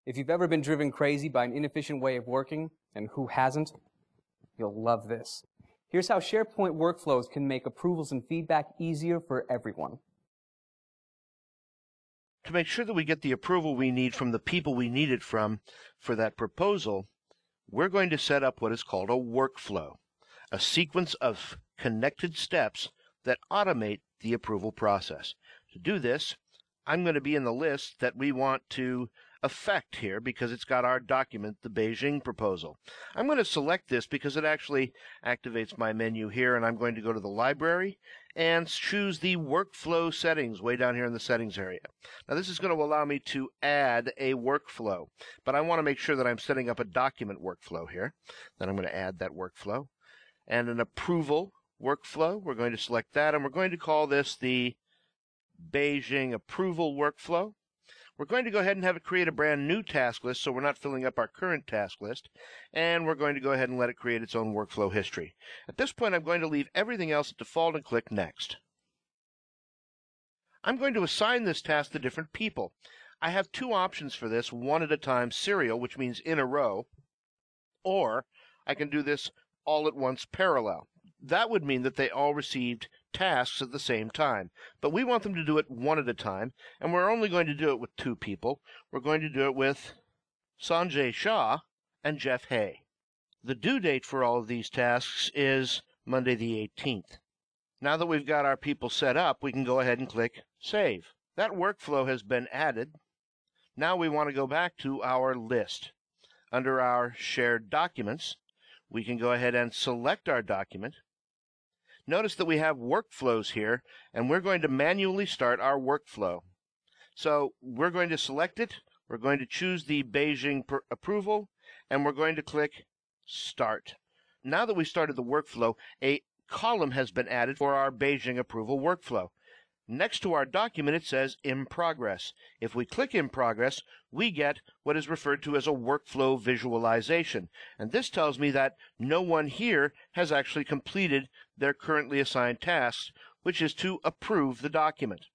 If you've ever been driven crazy by an inefficient way of working, and who hasn't, you'll love this. Here's how SharePoint workflows can make approvals and feedback easier for everyone. To make sure that we get the approval we need from the people we need it from for that proposal, we're going to set up what is called a workflow, a sequence of connected steps that automate the approval process. To do this, I'm going to be in the list that we want to affect here because it's got our document, the Beijing proposal. I'm going to select this because it actually activates my menu here, and I'm going to go to the library and choose the workflow settings way down here in the settings area. Now this is going to allow me to add a workflow, but I want to make sure that I'm setting up a document workflow here. Then I'm going to add that workflow. And an approval workflow, we're going to select that, and we're going to call this the Beijing approval workflow. We're going to go ahead and have it create a brand new task list so we're not filling up our current task list, and we're going to go ahead and let it create its own workflow history. At this point, I'm going to leave everything else at default and click Next. I'm going to assign this task to different people. I have two options for this, one at a time, serial, which means in a row, or I can do this all at once, parallel. That would mean that they all received tasks at the same time, but we want them to do it one at a time, and we're only going to do it with two people. We're going to do it with Sanjay Shah and Jeff Hay. The due date for all of these tasks is Monday the 18th. Now that we've got our people set up, we can go ahead and click Save. That workflow has been added. Now we want to go back to our list. Under our shared documents, we can go ahead and select our document. Notice that we have workflows here, and we're going to manually start our workflow. So we're going to select it, we're going to choose the Beijing approval, and we're going to click Start. Now that we started the workflow, a column has been added for our Beijing approval workflow. Next to our document, it says In Progress. If we click In Progress, we get what is referred to as a workflow visualization. And this tells me that no one here has actually completed their currently assigned tasks, which is to approve the document.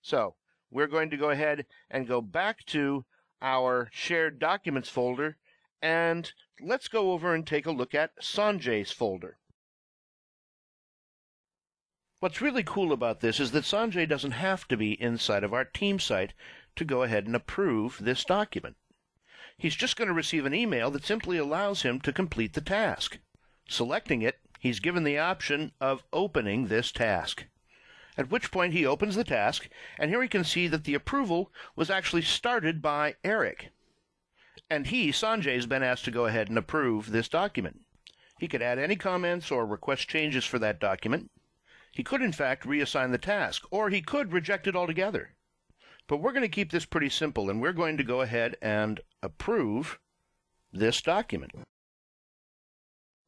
So we're going to go ahead and go back to our Shared Documents folder, and let's go over and take a look at Sanjay's folder. What's really cool about this is that Sanjay doesn't have to be inside of our team site to go ahead and approve this document. He's just going to receive an email that simply allows him to complete the task. Selecting it, he's given the option of opening this task, at which point he opens the task, and here he can see that the approval was actually started by Eric. And he, Sanjay, has been asked to go ahead and approve this document. He could add any comments or request changes for that document. He could, in fact, reassign the task, or he could reject it altogether. But we're going to keep this pretty simple, and we're going to go ahead and approve this document.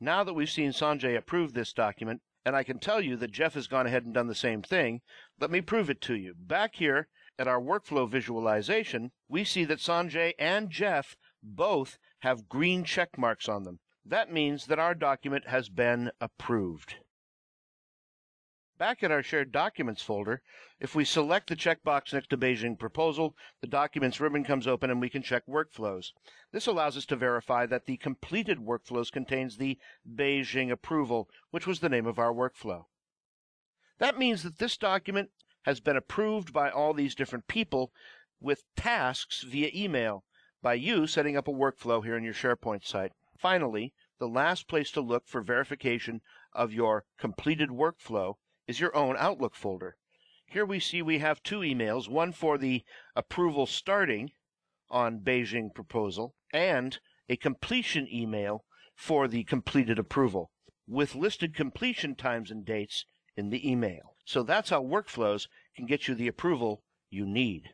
Now that we've seen Sanjay approve this document, and I can tell you that Jeff has gone ahead and done the same thing, let me prove it to you. Back here at our workflow visualization, we see that Sanjay and Jeff both have green check marks on them. That means that our document has been approved. Back in our Shared Documents folder, if we select the checkbox next to Beijing Proposal, the Documents ribbon comes open and we can check Workflows. This allows us to verify that the completed workflows contains the Beijing Approval, which was the name of our workflow. That means that this document has been approved by all these different people with tasks via email by you setting up a workflow here in your SharePoint site. Finally, the last place to look for verification of your completed workflow is your own Outlook folder. Here we see we have two emails, one for the approval starting on Beijing Proposal and a completion email for the completed approval with listed completion times and dates in the email. So that's how workflows can get you the approval you need.